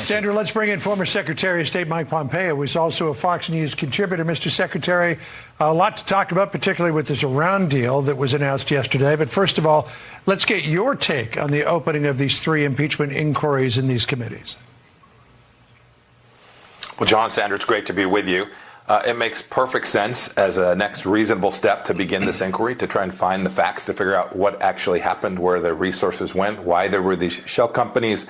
Sandra, let's bring in former Secretary of State Mike Pompeo, who's also a Fox News contributor. Mr. Secretary, a lot to talk about, particularly with this Iran deal that was announced yesterday. But first of all, let's get your take on the opening of these 3 impeachment inquiries in these committees. Well, John, Sandra, it's great to be with you. It makes perfect sense as a next reasonable step to begin this inquiry, to try and find the facts, to figure out what actually happened, where the resources went, why there were these shell companies,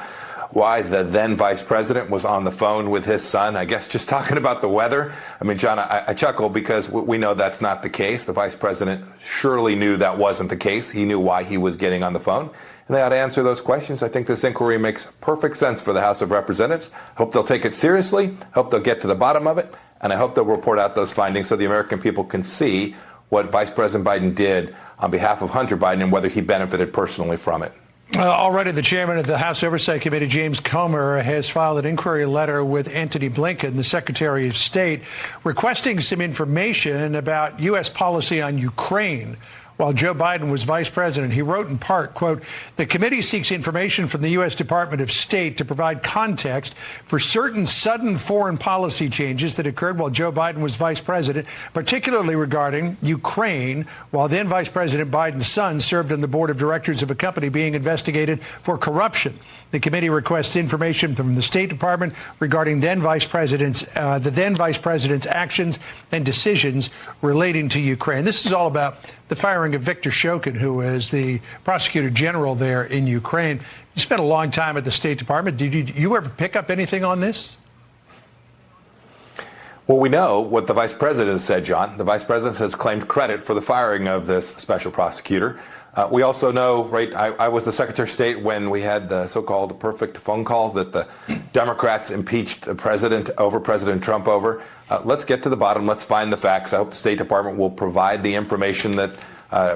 why the then vice president was on the phone with his son, I guess just talking about the weather. I mean, John, I chuckle because we know that's not the case. The vice president surely knew that wasn't the case. He knew why he was getting on the phone. And they ought to answer those questions. I think this inquiry makes perfect sense for the House of Representatives. Hope they'll take it seriously. Hope they'll get to the bottom of it. And I hope they'll report out those findings so the American people can see what Vice President Biden did on behalf of Hunter Biden and whether he benefited personally from it. Already, the chairman of the House Oversight Committee, James Comer, has filed an inquiry letter with Antony Blinken, the Secretary of State, requesting some information about U.S. policy on Ukraine while Joe Biden was vice president. He wrote in part, quote, "The committee seeks information from the U.S. Department of State to provide context for certain sudden foreign policy changes that occurred while Joe Biden was vice president, particularly regarding Ukraine, while then Vice President Biden's son served on the board of directors of a company being investigated for corruption. The committee requests information from the State Department regarding the then vice president's actions and decisions relating to Ukraine." This is all about the firing of Viktor Shokin, who is the prosecutor general there in Ukraine. You spent a long time at the State Department. Did you ever pick up anything on this? Well, we know what the vice president said, John. The vice president has claimed credit for the firing of this special prosecutor. We also know, right, I was the Secretary of State when we had the so-called perfect phone call that the Democrats impeached the president over President Trump over. Let's get to the bottom. Let's find the facts. I hope the State Department will provide the information that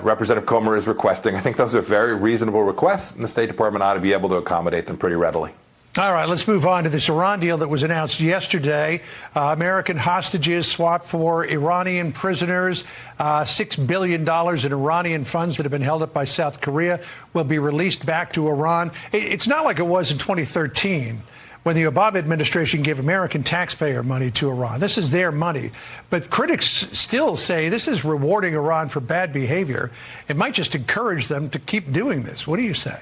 Representative Comer is requesting. I think those are very reasonable requests, and the State Department ought to be able to accommodate them pretty readily. All right, let's move on to this Iran deal that was announced yesterday. American hostages swapped for Iranian prisoners. $6 billion in Iranian funds that have been held up by South Korea will be released back to Iran. It's not like it was in 2013 when the Obama administration gave American taxpayer money to Iran. This is their money. But critics still say this is rewarding Iran for bad behavior. It might just encourage them to keep doing this. What do you say?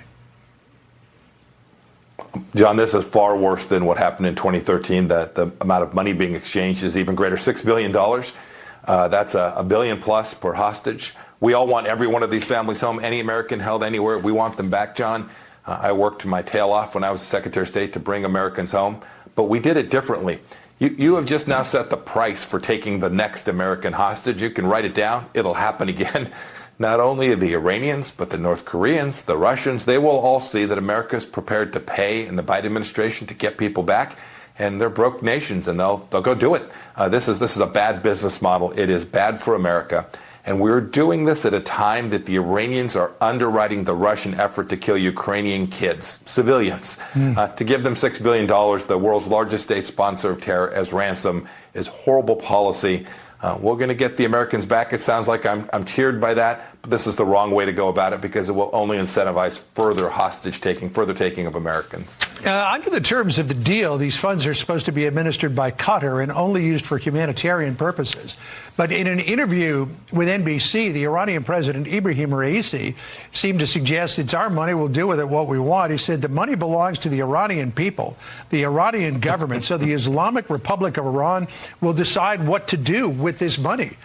John, this is far worse than what happened in 2013. The amount of money being exchanged is even greater, $6 billion. That's $1 billion plus per hostage. We all want every one of these families home. Any American held anywhere, we want them back, John. I worked my tail off when I was Secretary of State to bring Americans home, but we did it differently. You have just now set the price for taking the next American hostage. You can write it down. It'll happen again. Not only the Iranians, but the North Koreans, the Russians, they will all see that America is prepared to pay in the Biden administration to get people back. And they're broke nations, and they'll go do it. This is a bad business model. It is bad for America. And we're doing this at a time that the Iranians are underwriting the Russian effort to kill Ukrainian kids, civilians. To give them $6 billion, the world's largest state sponsor of terror, as ransom is horrible policy. We're going to get the Americans back. It sounds like I'm cheered by that, but this is the wrong way to go about it because it will only incentivize further hostage taking, further taking of Americans. Under the terms of the deal, these funds are supposed to be administered by Qatar and only used for humanitarian purposes. But in an interview with NBC, the Iranian president, Ibrahim Raisi, seemed to suggest it's our money, we'll do with it what we want. He said the money belongs to the Iranian people, the Iranian government, so the Islamic Republic of Iran will decide what to do with this money.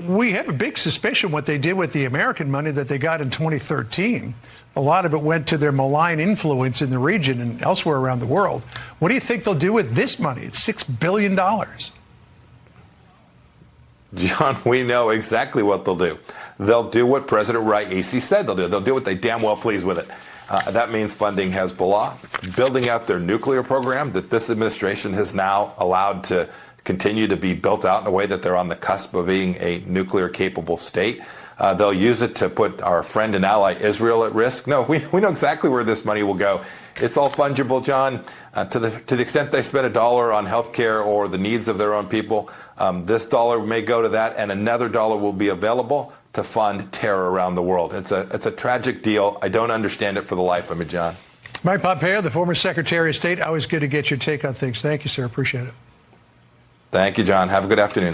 We have a big suspicion what they did with the American money that they got in 2013. A lot of it went to their malign influence in the region and elsewhere around the world. What do you think they'll do with this money? It's $6 billion. John, we know exactly what they'll do. They'll do what President Raisi said they'll do. They'll do what they damn well please with it. That means funding Hezbollah, building out their nuclear program that this administration has now allowed to continue to be built out in a way that they're on the cusp of being a nuclear-capable state. They'll use it to put our friend and ally Israel at risk. No, we know exactly where this money will go. It's all fungible, John. To the extent they spend $1 on health care or the needs of their own people, this dollar may go to that, and another dollar will be available to fund terror around the world. It's a tragic deal. I don't understand it for the life of me, John. Mike Pompeo, the former Secretary of State, always good to get your take on things. Thank you, sir. Appreciate it. Thank you, John. Have a good afternoon.